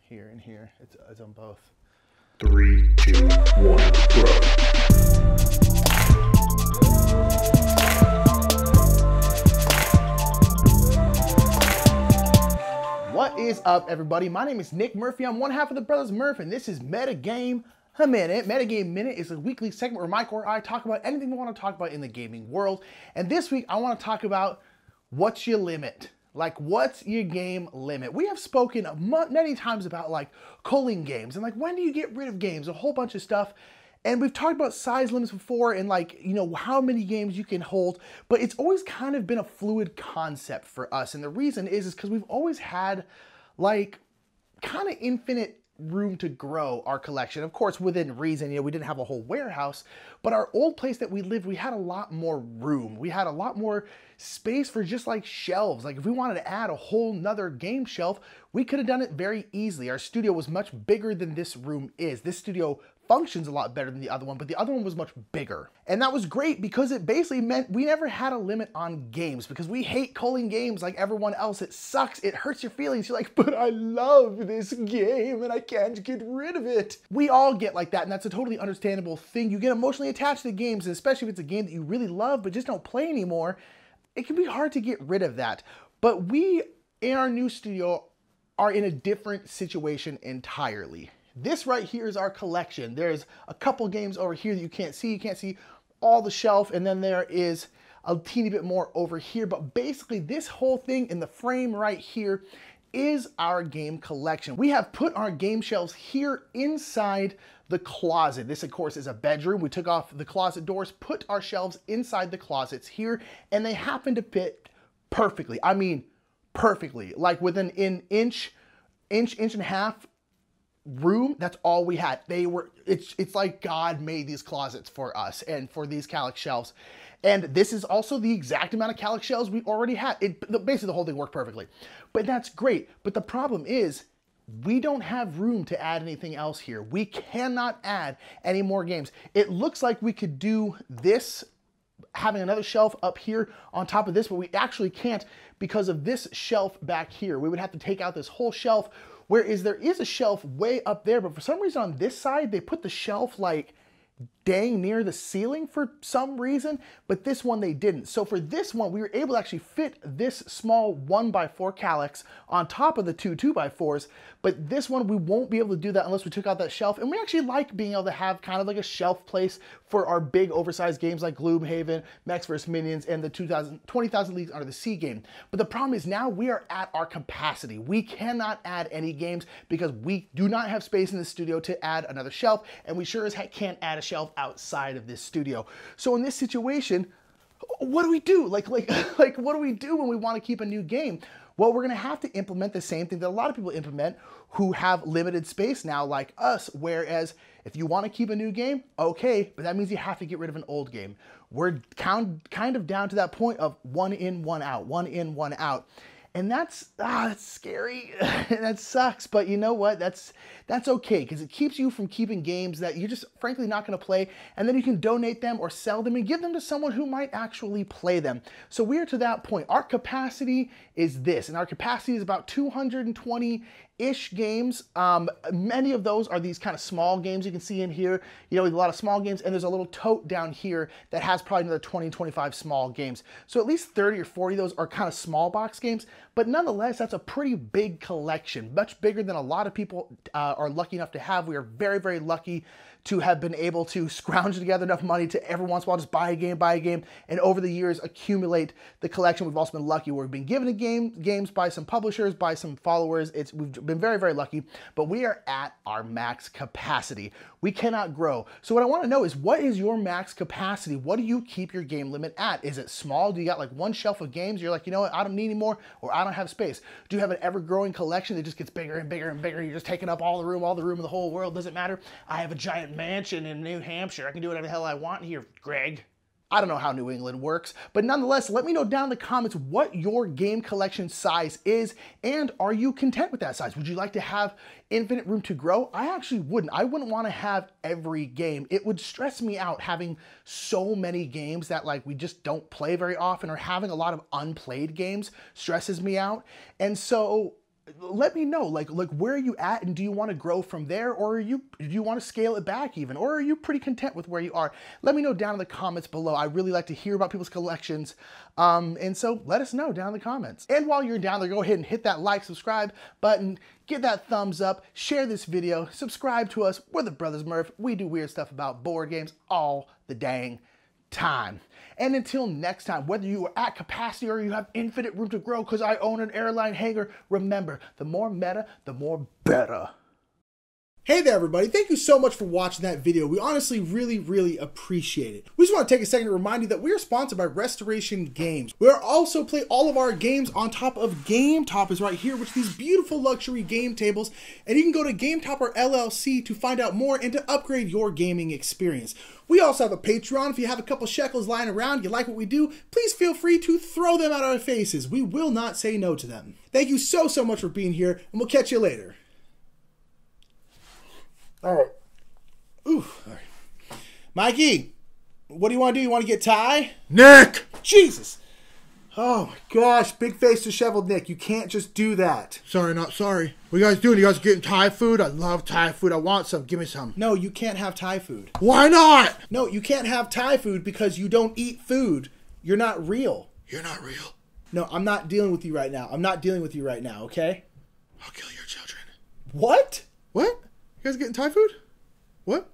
here and here. It's on both. 3, 2, 1, go. What is up, everybody? My name is Nick Murphy. I'm one half of the brothers Murph, and this is Metagame a Minute. Metagame Minute is a weekly segment where Mike or I talk about anything we want to talk about in the gaming world. And this week, I want to talk about what's your limit? Like, what's your game limit? We have spoken many times about, like, culling games and, like, when do you get rid of games? A whole bunch of stuff. And we've talked about size limits before and, like, you know, how many games you can hold. But it's always kind of been a fluid concept for us. And the reason is because we've always had, like, kind of infinite room to grow our collection. Of course, within reason, you know, we didn't have a whole warehouse, but our old place that we lived, we had a lot more room. We had a lot more space for just like shelves. Like if we wanted to add a whole nother game shelf, we could have done it very easily. Our studio was much bigger than this room is. This studio functions a lot better than the other one, but the other one was much bigger. And that was great because it basically meant we never had a limit on games because we hate culling games like everyone else. It sucks, it hurts your feelings. You're like, but I love this game and I can't get rid of it. We all get like that, and that's a totally understandable thing. You get emotionally attached to games, and especially if it's a game that you really love but just don't play anymore, it can be hard to get rid of that. But we, in our new studio, are in a different situation entirely. This right here is our collection. There's a couple games over here that you can't see. You can't see all the shelf, and then there is a teeny bit more over here. But basically, this whole thing in the frame right here is our game collection. We have put our game shelves here inside the closet. This, of course, is a bedroom. We took off the closet doors, put our shelves inside the closets here, and they happen to fit perfectly. I mean, perfectly. Like within an inch and a half room, that's all we had. It's like God made these closets for us and for these Calyx shelves. And this is also the exact amount of Calyx shelves we already had. Basically the whole thing worked perfectly. But that's great. But the problem is we don't have room to add anything else here. We cannot add any more games. It looks like we could do this, having another shelf up here on top of this, but we actually can't because of this shelf back here. We would have to take out this whole shelf. Whereas there is a shelf way up there, but for some reason on this side, they put the shelf like dang near the ceiling for some reason, but this one they didn't. So for this one, we were able to actually fit this small 1x4 Calyx on top of the two 2x4s, but this one we won't be able to do that unless we took out that shelf. And we actually like being able to have kind of like a shelf place for our big oversized games like Gloomhaven, Mechs vs. Minions, and the 20,000 Leagues Under the Sea game. But the problem is now we are at our capacity. We cannot add any games because we do not have space in the studio to add another shelf, and we sure as heck can't add a shelf outside of this studio. So in this situation, what do we do? Like what do we do when we want to keep a new game? Well, we're going to have to implement the same thing that a lot of people implement who have limited space now like us, whereas if you want to keep a new game, okay, but that means you have to get rid of an old game. We're kind of down to that point of one in, one out, one in, one out. And that's scary. That sucks. But you know what? That's okay because it keeps you from keeping games that you're just frankly not going to play. And then you can donate them or sell them and give them to someone who might actually play them. So we're to that point. Our capacity is this, and our capacity is about 220-ish games. Many of those are these kind of small games you can see in here. You know, a lot of small games, and there's a little tote down here that has probably another 20, 25 small games. So at least 30 or 40 of those are kind of small box games, but nonetheless, that's a pretty big collection, much bigger than a lot of people are lucky enough to have. We are very, very lucky to have been able to scrounge together enough money to every once in a while just buy a game, and over the years accumulate the collection. We've also been lucky where we've been given games by some publishers, by some followers. We've been very, very lucky, but we are at our max capacity. We cannot grow. So what I want to know is, what is your max capacity? What do you keep your game limit at? Is it small? Do you got like one shelf of games? You're like, you know what, I don't need any more, or I don't have space. Do you have an ever-growing collection that just gets bigger and bigger and bigger? You're just taking up all the room in the whole world. Doesn't matter. I have a giant mansion in New Hampshire. I can do whatever the hell I want here, Greg. I don't know how New England works, but nonetheless, let me know down in the comments what your game collection size is, and are you content with that size? Would you like to have infinite room to grow? I actually wouldn't. I wouldn't want to have every game. It would stress me out having so many games that like we just don't play very often, or having a lot of unplayed games stresses me out. And so let me know, like where are you at, and do you want to grow from there, or do you want to scale it back even, or are you pretty content with where you are? Let me know down in the comments below. I really like to hear about people's collections, and so let us know down in the comments. And while you're down there, go ahead and hit that like, subscribe button, give that thumbs up, share this video, subscribe to us. We're the Brothers Murph. We do weird stuff about board games all the dang time. And until next time, whether you are at capacity or you have infinite room to grow because I own an airline hangar, remember, the more meta, the more better. Hey there, everybody. Thank you so much for watching that video. We honestly really appreciate it. We just want to take a second to remind you that we are sponsored by Restoration Games. We are also play all of our games on top of Game Toppers right here, which are these beautiful luxury game tables. And you can go to Game Topper LLC to find out more and to upgrade your gaming experience. We also have a Patreon. If you have a couple shekels lying around, you like what we do, please feel free to throw them at our faces. We will not say no to them. Thank you so much for being here, and we'll catch you later. All right. Ooh. All right. Mikey, what do you want to do? You want to get Ty? Nick! Jesus. Oh my gosh. Big face disheveled Nick. You can't just do that. Sorry, not sorry. What are you guys doing? You guys getting Thai food? I love Thai food. I want some. Give me some. No, you can't have Thai food. Why not? No, you can't have Thai food because you don't eat food. You're not real. You're not real. No, I'm not dealing with you right now. I'm not dealing with you right now, okay? I'll kill your children. What? What? You guys getting Thai food? What?